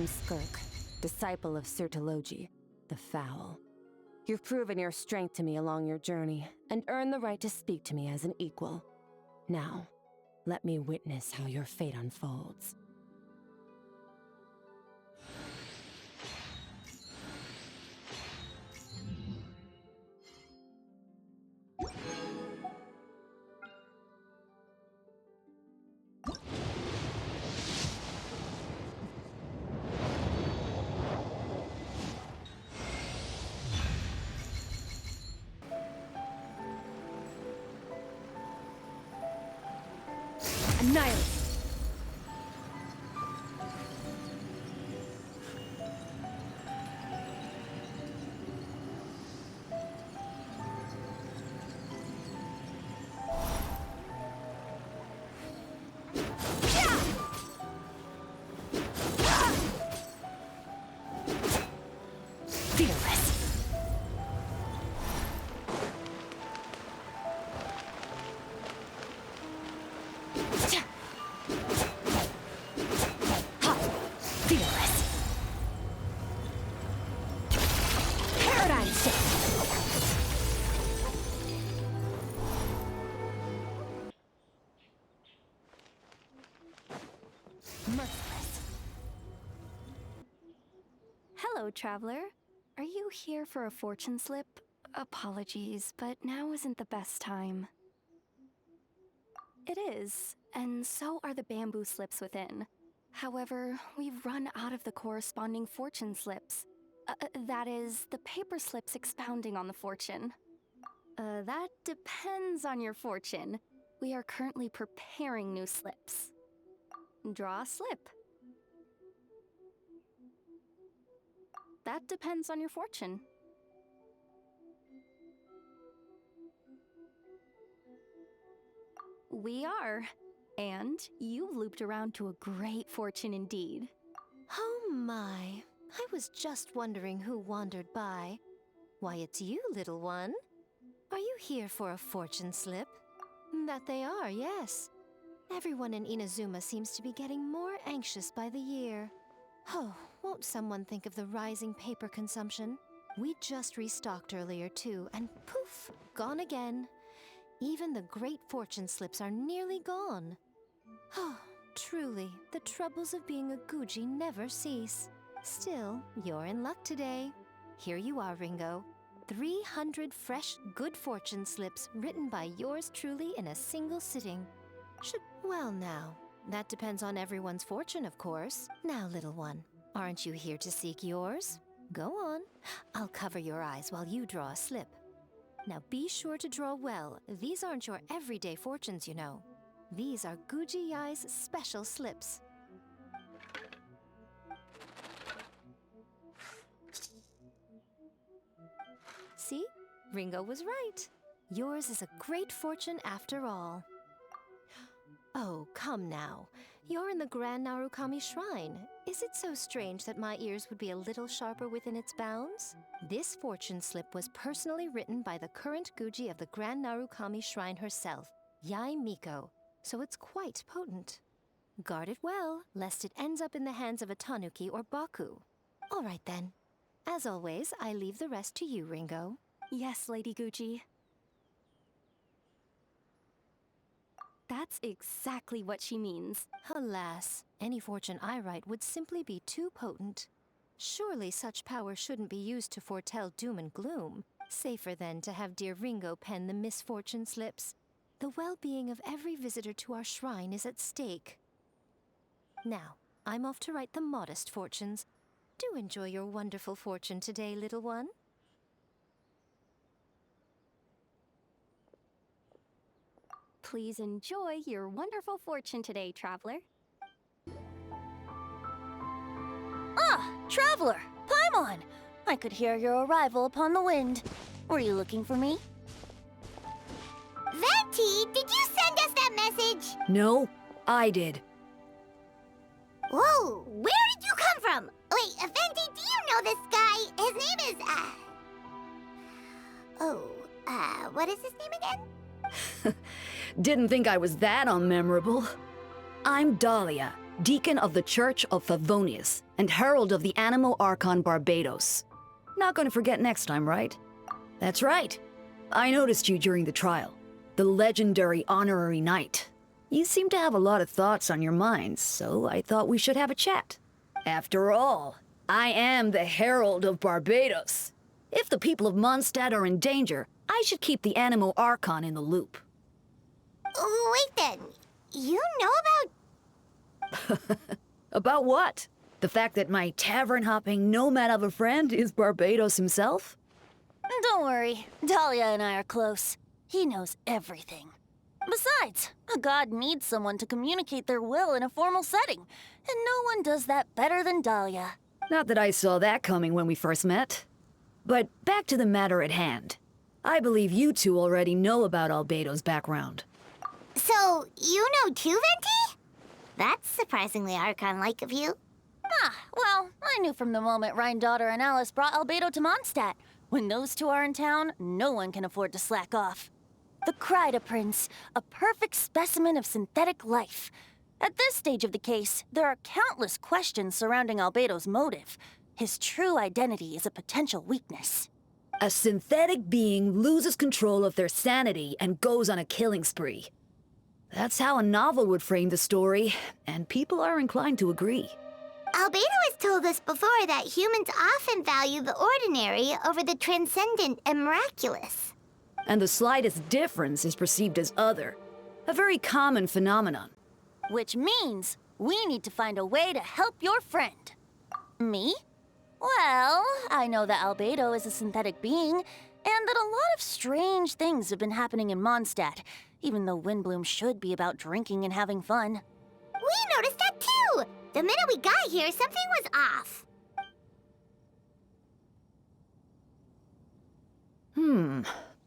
Skirk, disciple of Sirtologi, the Foul. You've proven your strength to me along your journey, and earned the right to speak to me as an equal. Now, let me witness how your fate unfolds. Annihilate! Fearless! Merciless. Hello, traveler. Are you here for a fortune slip? Apologies, but now isn't the best time. It is, and so are the bamboo slips within. However, we've run out of the corresponding fortune slips. That is, the paper slips expounding on the fortune. That depends on your fortune. We are currently preparing new slips. Draw a slip. That depends on your fortune. We are. And you've looped around to a great fortune indeed. Oh my, I was just wondering who wandered by. Why, it's you, little one. Are you here for a fortune slip? That they are, yes. Everyone in Inazuma seems to be getting more anxious by the year. Oh, won't someone think of the rising paper consumption? We just restocked earlier too, and poof, gone again. Even the great fortune slips are nearly gone. Oh, truly, the troubles of being a Guji never cease. Still, you're in luck today. Here you are, Ringo. 300 fresh, good fortune slips written by yours truly in a single sitting. Well now, that depends on everyone's fortune, of course. Now, little one, aren't you here to seek yours? Go on. I'll cover your eyes while you draw a slip. Now be sure to draw well. These aren't your everyday fortunes, you know. These are Guji Yae's special slips. See? Ringo was right. Yours is a great fortune after all. Oh, come now. You're in the Grand Narukami Shrine. Is it so strange that my ears would be a little sharper within its bounds? This fortune slip was personally written by the current Guji of the Grand Narukami Shrine herself, Yae Miko, so it's quite potent. Guard it well, lest it ends up in the hands of a tanuki or baku. All right then. As always, I leave the rest to you, Ringo. Yes, Lady Guji. That's exactly what she means. Alas, any fortune I write would simply be too potent. Surely such power shouldn't be used to foretell doom and gloom. Safer then to have dear Ringo pen the misfortune slips. The well-being of every visitor to our shrine is at stake. Now, I'm off to write the modest fortunes. Do enjoy your wonderful fortune today, little one. Please enjoy your wonderful fortune today, traveler. Ah, traveler! Paimon! I could hear your arrival upon the wind. Were you looking for me? Venti, did you send us that message? No, I did. Whoa, where did you come from? Wait, Venti, do you know this guy? His name is, what is his name again? Didn't think I was that unmemorable. I'm Dahlia, Deacon of the Church of Favonius, and Herald of the Animo Archon Barbados. Not gonna forget next time, right? That's right. I noticed you during the trial. The legendary honorary knight. You seem to have a lot of thoughts on your mind, so I thought we should have a chat. After all, I am the Herald of Barbados. If the people of Mondstadt are in danger, I should keep the Animo Archon in the loop. Wait then, you know about... About what? The fact that my tavern-hopping nomad of a friend is Barbados himself? Don't worry, Dahlia and I are close. He knows everything. Besides, a god needs someone to communicate their will in a formal setting, and no one does that better than Dahlia. Not that I saw that coming when we first met. But back to the matter at hand. I believe you two already know about Albedo's background. So, you know too, Venti? That's surprisingly Archon-like of you. Well, I knew from the moment Rhine-Daughter and Alice brought Albedo to Mondstadt. When those two are in town, no one can afford to slack off. The Kryda Prince, a perfect specimen of synthetic life. At this stage of the case, there are countless questions surrounding Albedo's motive. His true identity is a potential weakness. A synthetic being loses control of their sanity and goes on a killing spree. That's how a novel would frame the story, and people are inclined to agree. Albedo has told us before that humans often value the ordinary over the transcendent and miraculous. And the slightest difference is perceived as other. A very common phenomenon. Which means we need to find a way to help your friend. Me? Well, I know that Albedo is a synthetic being, and that a lot of strange things have been happening in Mondstadt, even though Windbloom should be about drinking and having fun. We noticed that too! The minute we got here, something was off.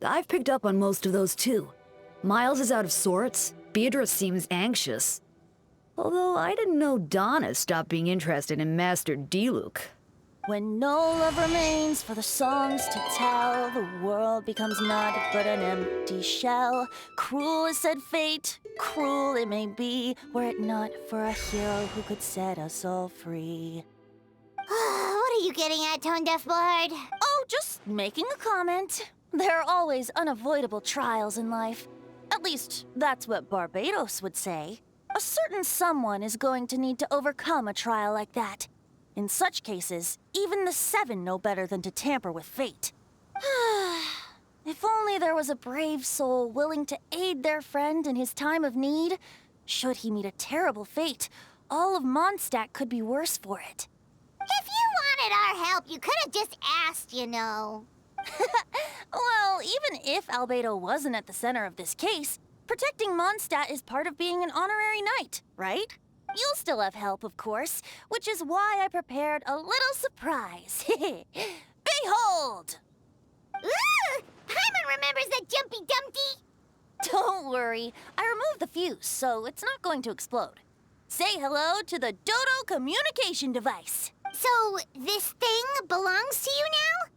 I've picked up on most of those too. Miles is out of sorts, Beatrice seems anxious. Although I didn't know Donna stopped being interested in Master Diluc. When no love remains for the songs to tell, the world becomes naught but an empty shell. Cruel is said fate, cruel it may be, were it not for a hero who could set us all free. What are you getting at, Tone Deaf Bard? Oh, just making a comment. There are always unavoidable trials in life. At least, that's what Barbados would say. A certain someone is going to need to overcome a trial like that. In such cases, even the Seven know better than to tamper with fate. If only there was a brave soul willing to aid their friend in his time of need. Should he meet a terrible fate, all of Mondstadt could be worse for it. If you wanted our help, you could have just asked, you know. Well, even if Albedo wasn't at the center of this case, protecting Mondstadt is part of being an honorary knight, right? You'll still have help, of course, which is why I prepared a little surprise. Behold! Ooh! Paimon remembers that Jumpy Dumpty! Don't worry, I removed the fuse, so it's not going to explode. Say hello to the Dodo communication device. So, this thing belongs to you now?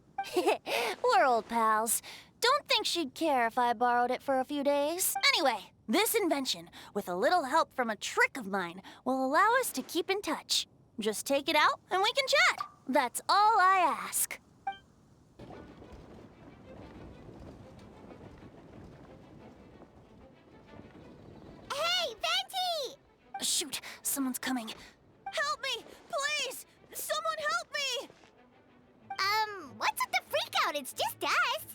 We're old pals. Don't think she'd care if I borrowed it for a few days. Anyway, this invention, with a little help from a trick of mine, will allow us to keep in touch. Just take it out and we can chat. That's all I ask. Hey, Venti! Shoot, someone's coming. Help me, please! Someone help me! What's with the freak out? It's just us.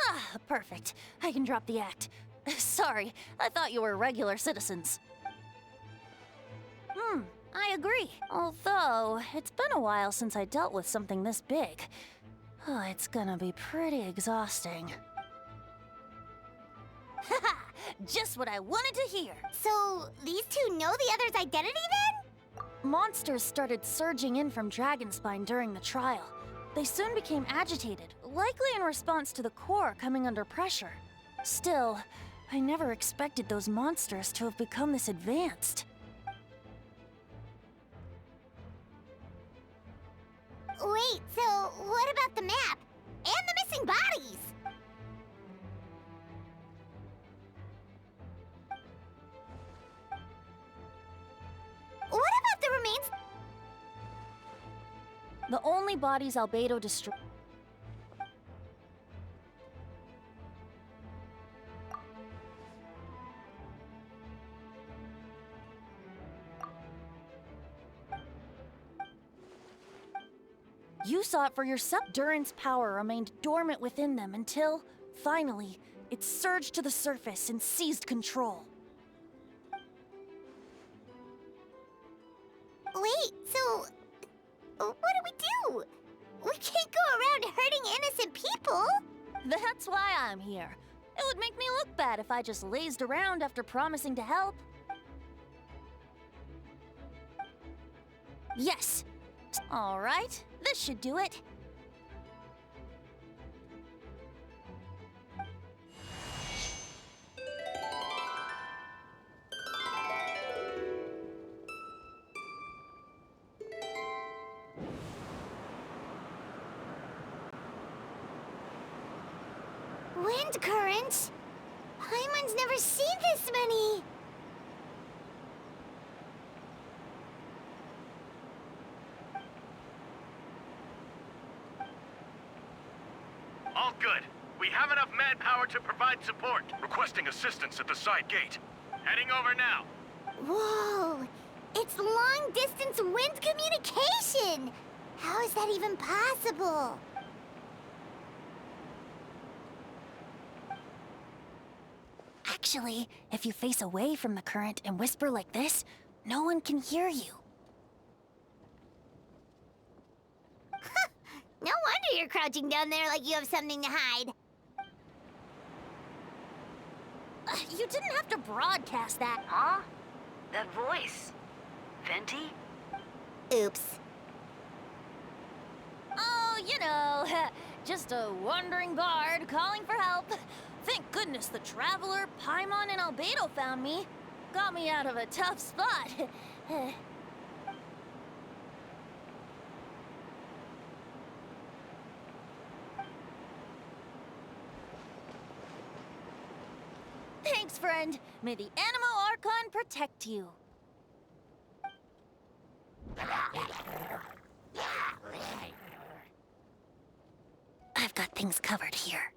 Ah, perfect. I can drop the act. Sorry, I thought you were regular citizens. I agree. Although, it's been a while since I dealt with something this big. Oh, it's gonna be pretty exhausting. Haha! Just what I wanted to hear! So, these two know the other's identity then? Monsters started surging in from Dragonspine during the trial. They soon became agitated, likely in response to the core coming under pressure. Still, I never expected those monsters to have become this advanced. Wait, so what about the map? And the missing bodies? What about The only bodies Albedo destroyed. You saw it for yourself. Duran's power remained dormant within them until, finally, it surged to the surface and seized control. Wait, so what do? We can't go around hurting innocent people. That's why I'm here. It would make me look bad if I just lazed around after promising to help. Yes. All right, this should do it. Wind currents? Paimon's never seen this many. All good. We have enough manpower to provide support. Requesting assistance at the side gate. Heading over now. Whoa! It's long-distance wind communication! How is that even possible? Actually, if you face away from the current and whisper like this, no one can hear you. No wonder you're crouching down there like you have something to hide. You didn't have to broadcast that. Huh? That voice. Venti? Oops. Oh, you know, just a wandering bard calling for help. Thank goodness the Traveler, Paimon, and Albedo found me. Got me out of a tough spot. Thanks, friend. May the Animo Archon protect you. I've got things covered here.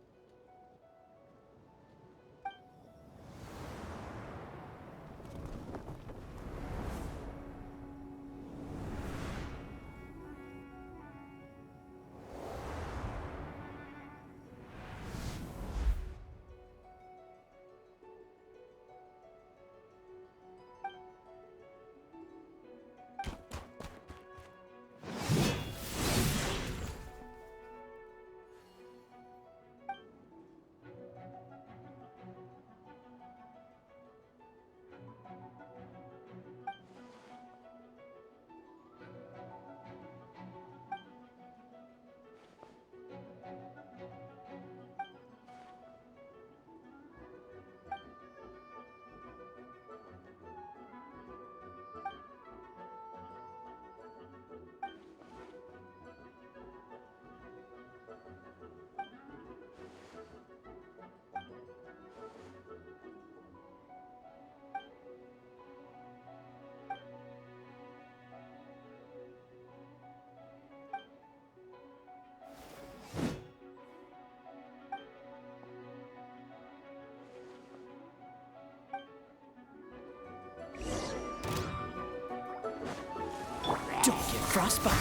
Don't get frostbite.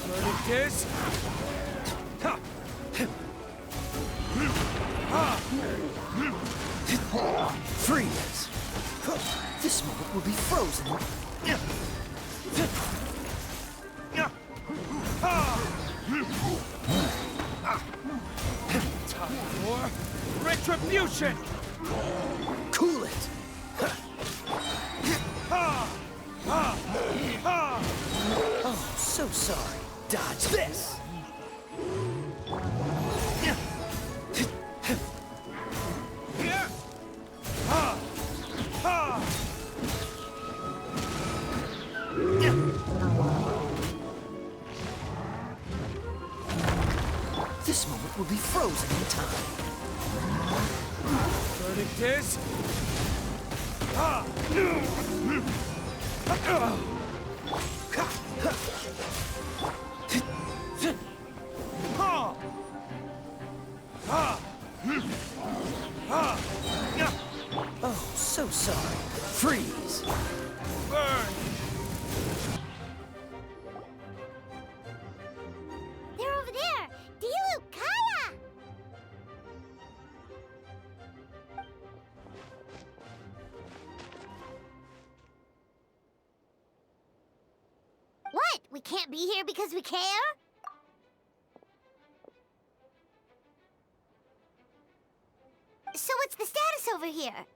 Learning this? Freeze! This moment will be frozen. Time for retribution! Cool it! Oh, so sorry. Dodge this! This moment will be frozen in time. Learning this? Oh, so sorry. Freeze. Burn. They're over there! Dilu, Kaya! What? We can't be here because we care? So what's the status over here?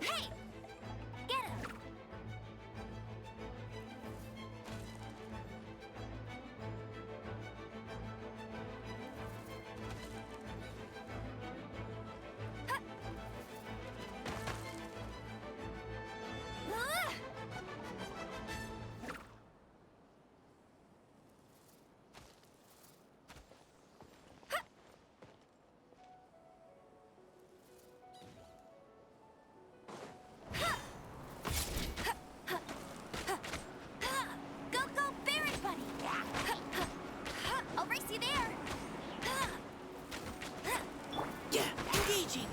Hey! Get him! Go, go, Barry Buddy! I'll race you there! Yeah, engaging.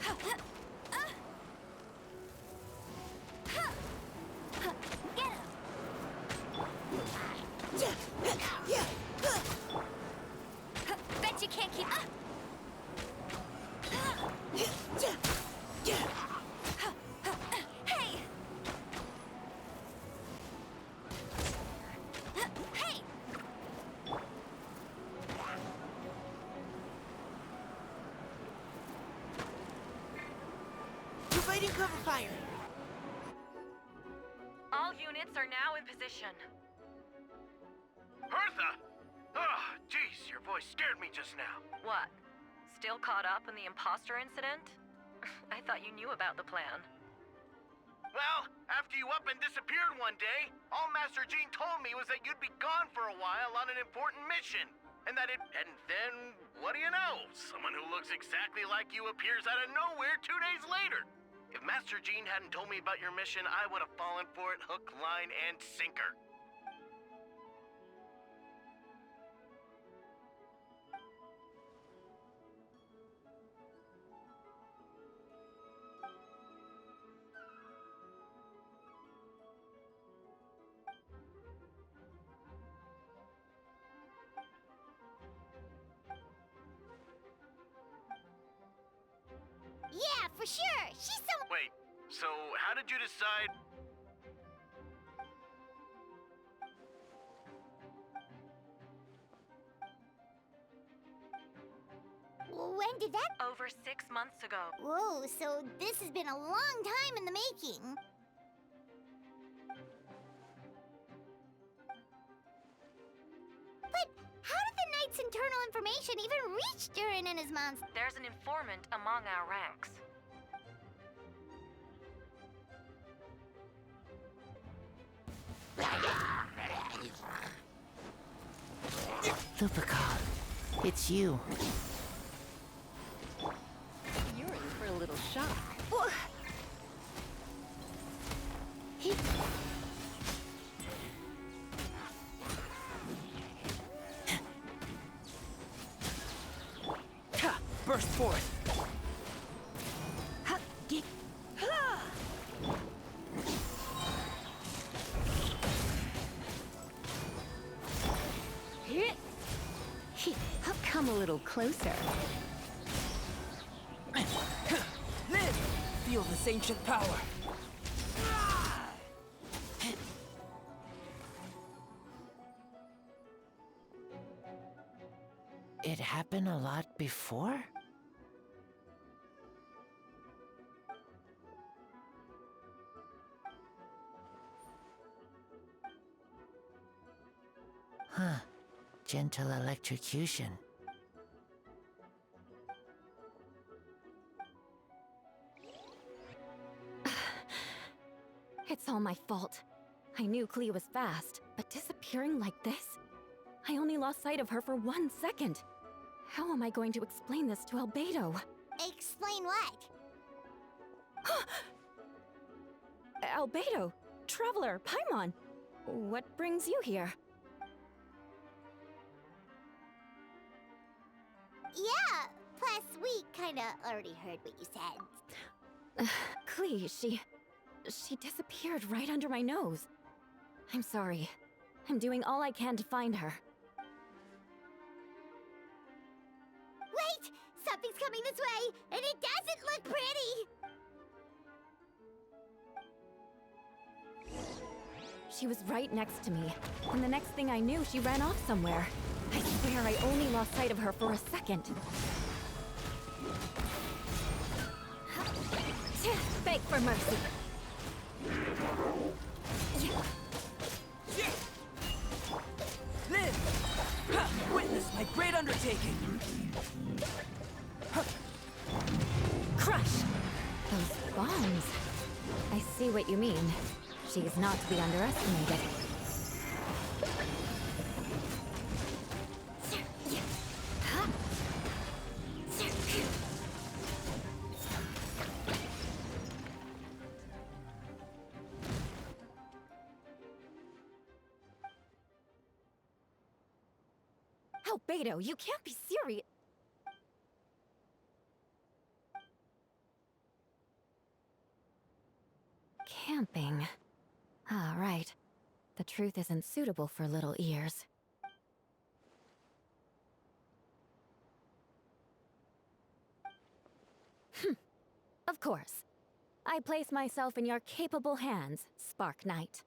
Get him! Yeah. Bet you can't keep up! Hey! Hey! Providing cover fire. All units are now in position. Hertha! Oh, jeez, your voice scared me just now. What? Still caught up in the imposter incident? I thought you knew about the plan. Well, after you up and disappeared one day, all Master Jean told me was that you'd be gone for a while on an important mission. And then, what do you know? Someone who looks exactly like you appears out of nowhere 2 days later. If Master Jean hadn't told me about your mission, I would have fallen for it hook, line, and sinker. Yeah, for sure! She's some... Wait, so how did you decide? When did that... Over 6 months ago. Whoa, so this has been a long time in the making. But how did the Knight's internal information even reach Durin and his monster? There's an informant among our ranks. Lupica, it's you. You're in for a little shock. Burst forth. a little closer. Live! Feel this ancient power. It happened a lot before? Huh. Gentle electrocution. It's all my fault. I knew Klee was fast, but disappearing like this? I only lost sight of her for 1 second. How am I going to explain this to Albedo? Explain what? Albedo, Traveler, Paimon, what brings you here? Yeah, plus we kinda already heard what you said. Klee, she disappeared right under my nose. I'm sorry. I'm doing all I can to find her. Wait! Something's coming this way, and it doesn't look pretty! She was right next to me, and the next thing I knew, she ran off somewhere. I swear I only lost sight of her for a second. Beg for mercy. Live! Witness my great undertaking! Crush! Those bombs. I see what you mean. She's not to be underestimated. Albedo, you can't be serious. Camping. Ah, right. The truth isn't suitable for little ears. Of course. I place myself in your capable hands, Spark Knight.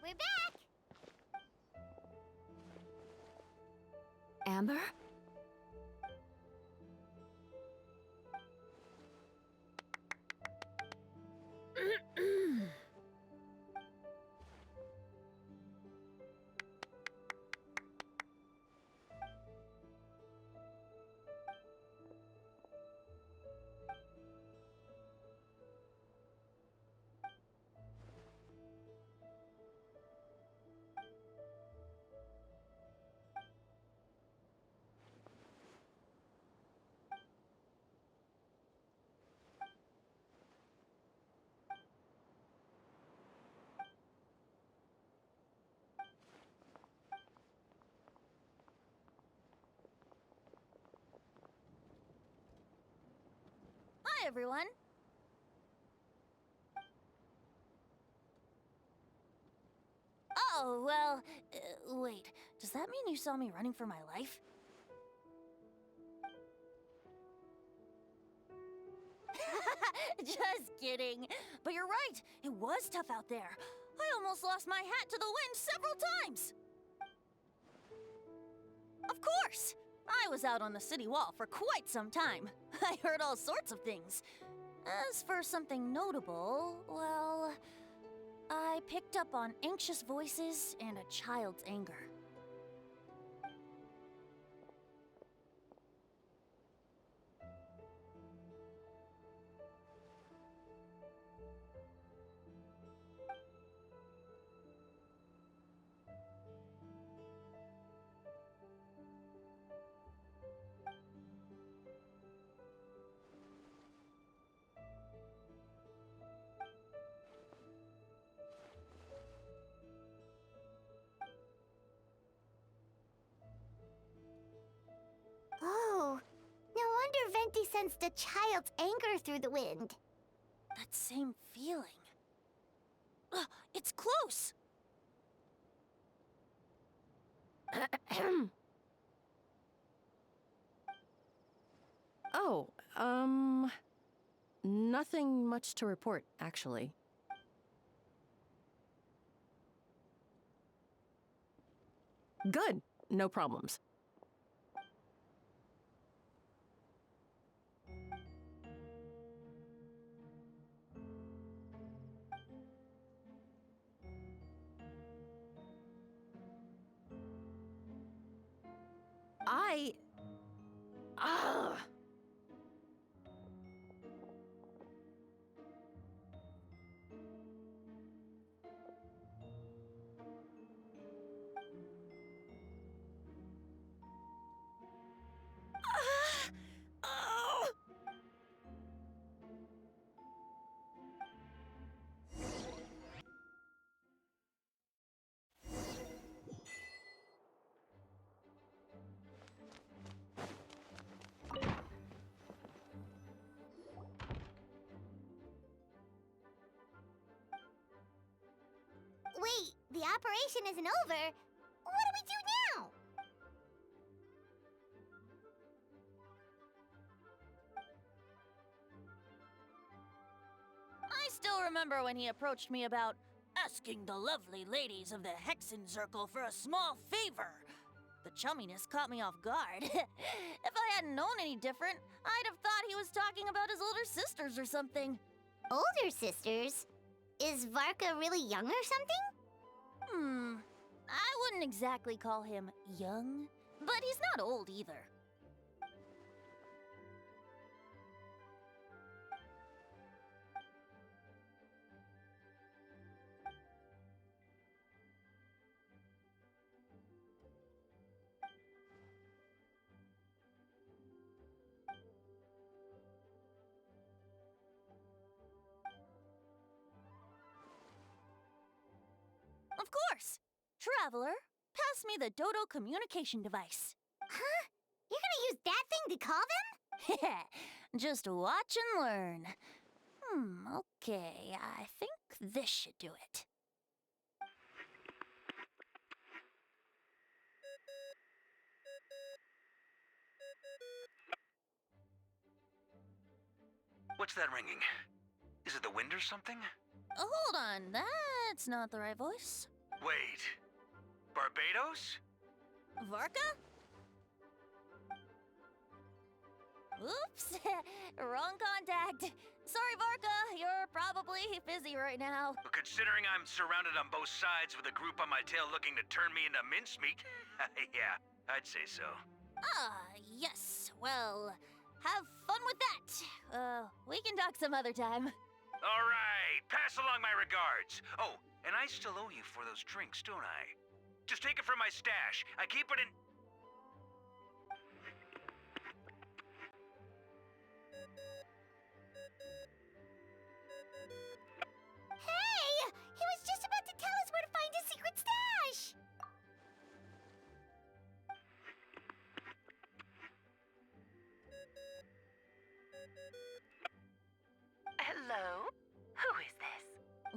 We're back! Amber? Hi, everyone. Oh, well, wait. Does that mean you saw me running for my life? Just kidding. But you're right. It was tough out there. I almost lost my hat to the wind several times. Of course. I was out on the city wall for quite some time. I heard all sorts of things. As for something notable, well, I picked up on anxious voices and a child's anger. sensed a child's anger through the wind. That same feeling. Ugh, it's close! Oh, nothing much to report, actually. Good. No problems. Ah! Wait, the operation isn't over. What do we do now? I still remember when he approached me about asking the lovely ladies of the Hexen Circle for a small favor. The chumminess caught me off guard. If I hadn't known any different, I'd have thought he was talking about his older sisters or something. Older sisters? Is Varka really young or something? I wouldn't exactly call him young, but he's not old either. Of course! Traveler, pass me the Dodo communication device. Huh? You're gonna use that thing to call them? Just watch and learn. Okay, I think this should do it. What's that ringing? Is it the wind or something? Hold on, that's not the right voice. Wait. Barbados? Varka? Oops, wrong contact. Sorry, Varka, you're probably busy right now. Considering I'm surrounded on both sides with a group on my tail looking to turn me into mincemeat, yeah, I'd say so. Yes. Well, have fun with that. We can talk some other time. All right, pass along my regards. Oh, and I still owe you for those drinks, don't I? Just take it from my stash. I keep it in... Hey! He was just about to tell us where to find his secret stash! Hello? Who is this?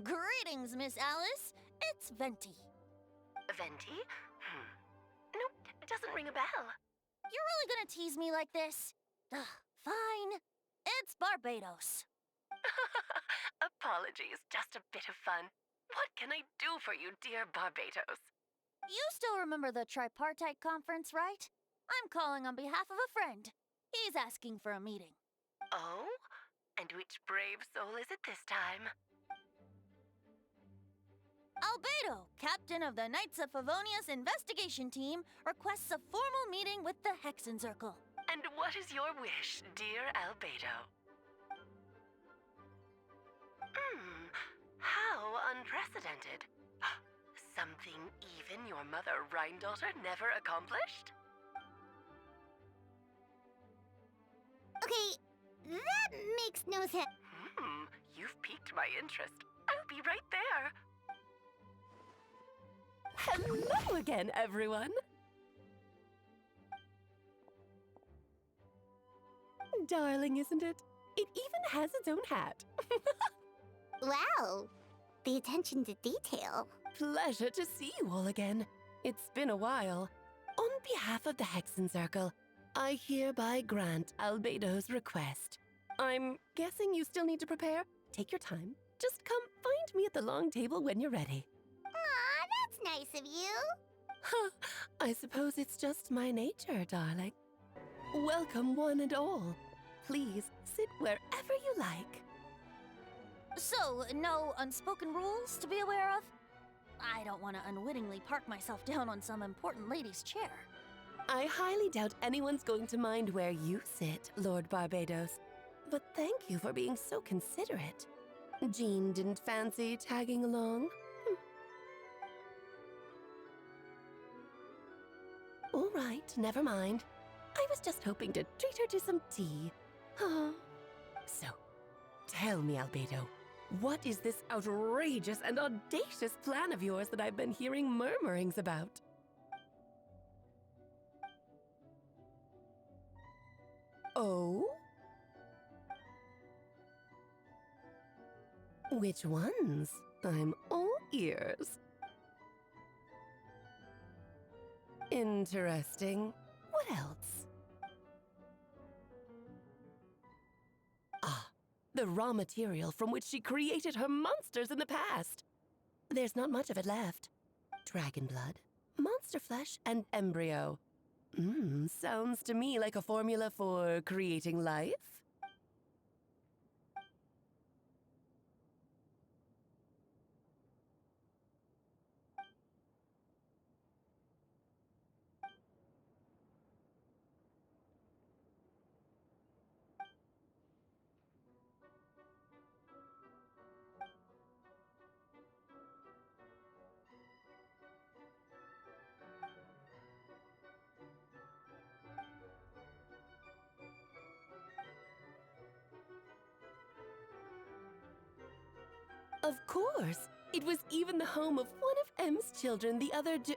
Greetings, Miss Alice. It's Venti. Venti? Nope, it doesn't ring a bell. You're really gonna tease me like this? Fine. It's Barbados. Apologies, just a bit of fun. What can I do for you, dear Barbados? You still remember the tripartite conference, right? I'm calling on behalf of a friend. He's asking for a meeting. Oh? And which brave soul is it this time? Albedo, captain of the Knights of Favonius investigation team, requests a formal meeting with the Hexen Circle. And what is your wish, dear Albedo? How unprecedented. Something even your mother Rhine-daughter never accomplished? Okay, that makes no sense. You've piqued my interest. I'll be right there. Hello again, everyone. darling, isn't it? It even has its own hat. Wow, the attention to detail. Pleasure to see you all again. It's been a while. On behalf of the Hexen Circle, I hereby grant Albedo's request. I'm guessing you still need to prepare? Take your time. Just come find me at the long table when you're ready. Aw, that's nice of you. Huh, I suppose it's just my nature, darling. Welcome one and all. Please sit wherever you like. So, no unspoken rules to be aware of? I don't want to unwittingly park myself down on some important lady's chair. I highly doubt anyone's going to mind where you sit, Lord Barbados. But thank you for being so considerate. Jean didn't fancy tagging along. All right, never mind. I was just hoping to treat her to some tea. So, tell me, Albedo, what is this outrageous and audacious plan of yours that I've been hearing murmurings about? Oh? Which ones? I'm all ears. Interesting. What else? Ah, the raw material from which she created her monsters in the past. There's not much of it left. Dragon blood, monster flesh, and embryo. Sounds to me like a formula for creating life. Of course! It was even the home of one of M's children the other day.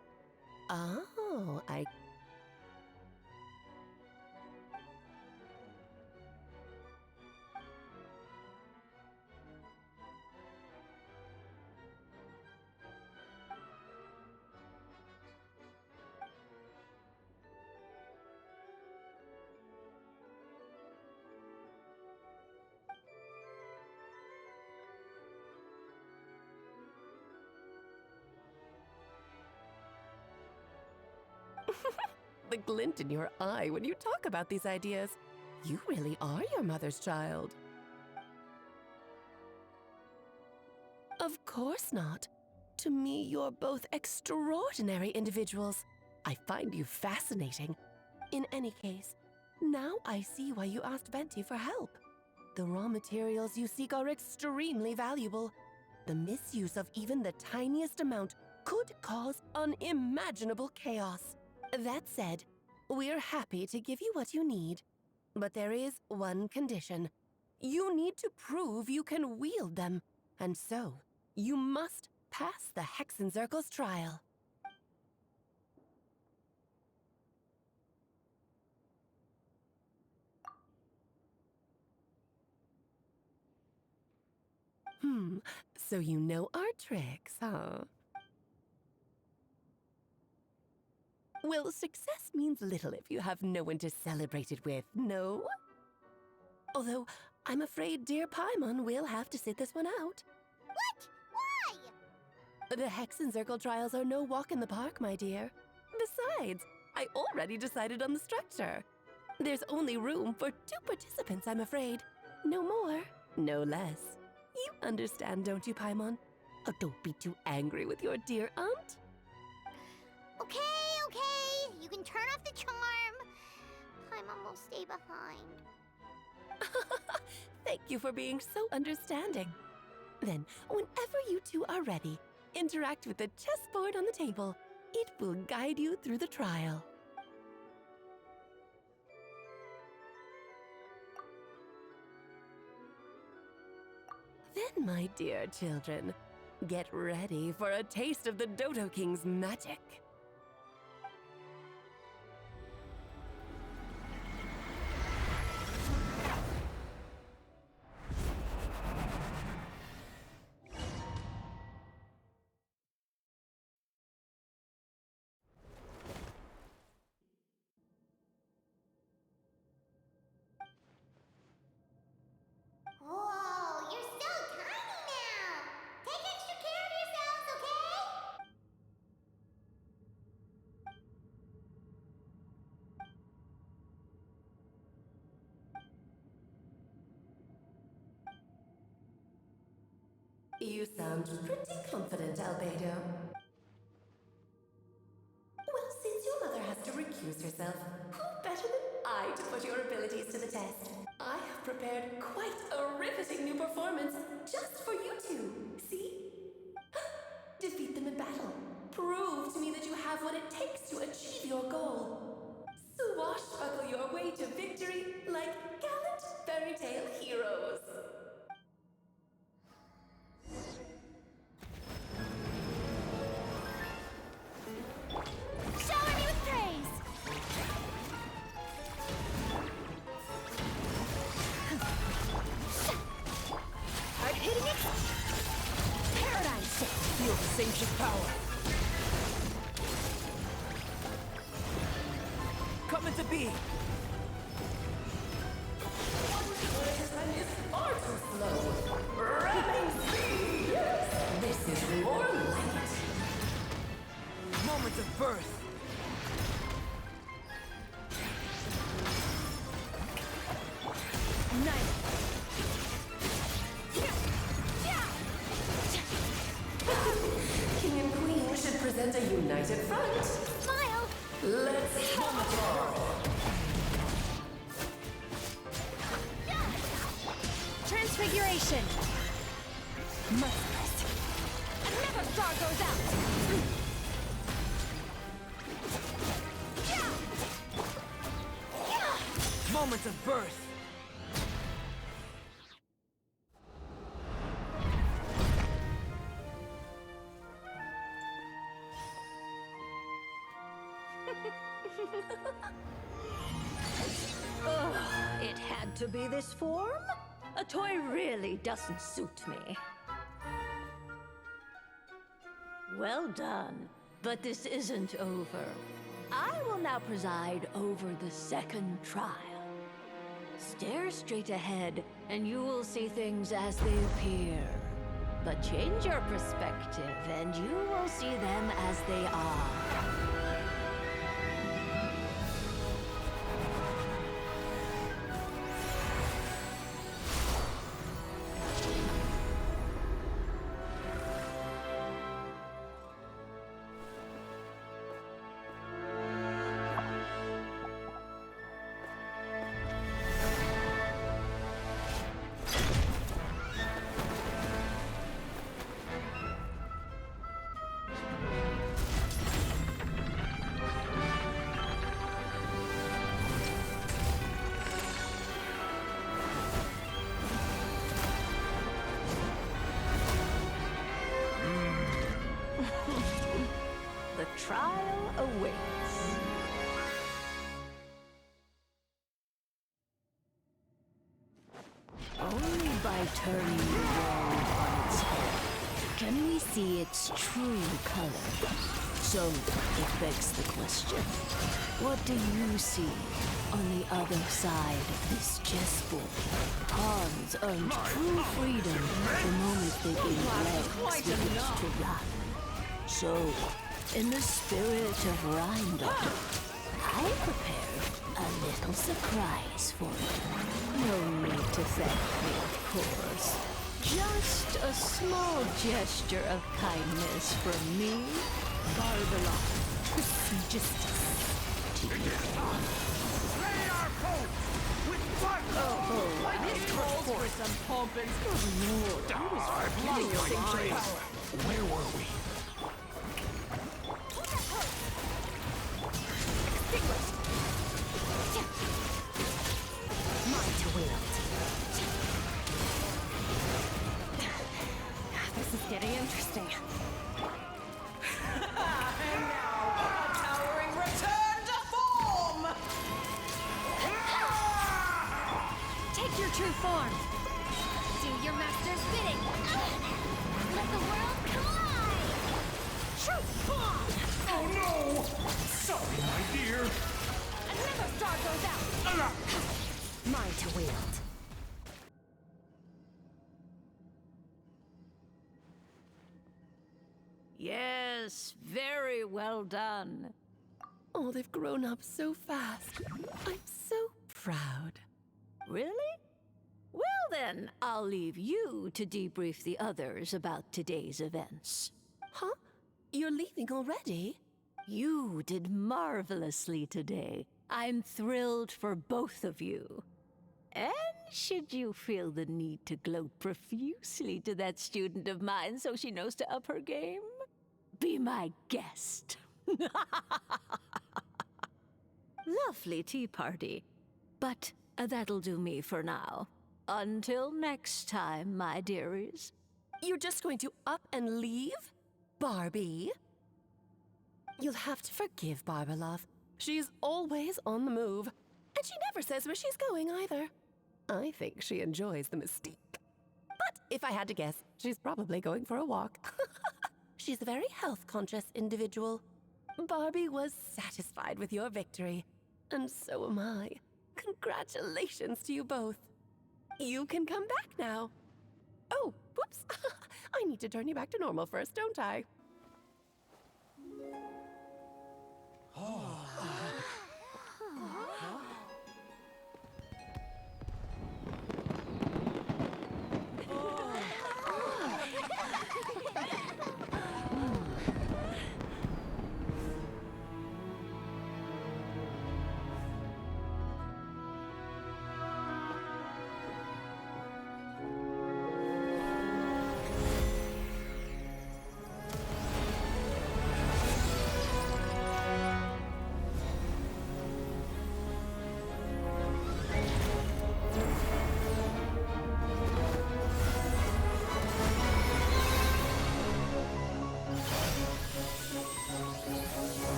Oh, I... The glint in your eye when you talk about these ideas. You really are your mother's child. Of course not. To me, you're both extraordinary individuals. I find you fascinating. In any case, now I see why you asked Venti for help. The raw materials you seek are extremely valuable. The misuse of even the tiniest amount could cause unimaginable chaos. That said, we're happy to give you what you need. But there is one condition. You need to prove you can wield them. And so, you must pass the Hexen Circle's trial. So you know our tricks, huh? Well, success means little if you have no one to celebrate it with, no? Although, I'm afraid dear Paimon will have to sit this one out. What? Why? The Hexen Circle trials are no walk in the park, my dear. Besides, I already decided on the structure. There's only room for 2 participants, I'm afraid. No more, no less. You understand, don't you, Paimon? Oh, don't be too angry with your dear aunt. Okay. You can turn off the charm. Paimon will stay behind. Thank you for being so understanding. Then, whenever you two are ready, interact with the chessboard on the table. It will guide you through the trial. Then, my dear children, get ready for a taste of the Dodo King's magic. You sound pretty confident, Albedo. Well, since your mother has to recuse herself, who better than I to put your abilities to the test? I have prepared quite a riveting new performance just for you two. See? Defeat them in battle. Prove to me that you have what it takes to achieve your goal. Swashbuckle your way to victory like gallant fairy tale heroes. Shower me with praise! Hard hitting it! Paradigm shift! Feel the same power! Come into being! Time is far too slow. Ramming speed! Yes, this is more like it. Moment of birth! King and Queen should present a united front. Smile! Let's have Transfiguration! Merciless! Another star goes out! Moment of birth! Ugh, it had to be this form? A toy really doesn't suit me. Well done, but this isn't over. I will now preside over the second trial. Stare straight ahead, and you will see things as they appear. But change your perspective, and you will see them as they are. The trial awaits. Only by turning the world on its head can we see its true color. So, it begs the question, what do you see on the other side of this chessboard? Pawns earned true freedom the moment they gained legs with which to run. So, in the spirit of Rhindon, I prepared a little surprise for you. No need to thank me, of course. Just a small gesture of kindness from me, Barbalon, prestigious to you. Ready our boat! With what? Oh, this calls for some pomp and Lord, I was feeling your power. Where were we? Mine to wield. This is getting interesting. And now, a towering return to form! Take your true form! Do your master's bidding! Let the world collide! True form! Oh no! Sorry, my dear. Another star goes out! Mine to wield. Yes, very well done. Oh, they've grown up so fast. I'm so proud. Really? Well then, I'll leave you to debrief the others about today's events. Huh? You're leaving already? You did marvelously today. I'm thrilled for both of you. And should you feel the need to gloat profusely to that student of mine so she knows to up her game, be my guest. Lovely tea party. But that'll do me for now. Until next time, my dearies. You're just going to up and leave? Barbie? You'll have to forgive Barbara, love. She's always on the move. And she never says where she's going either. I think she enjoys the mystique. But if I had to guess, she's probably going for a walk. She's a very health-conscious individual. Barbie was satisfied with your victory. And so am I. Congratulations to you both. You can come back now. Oh, whoops. I need to turn you back to normal first, don't I?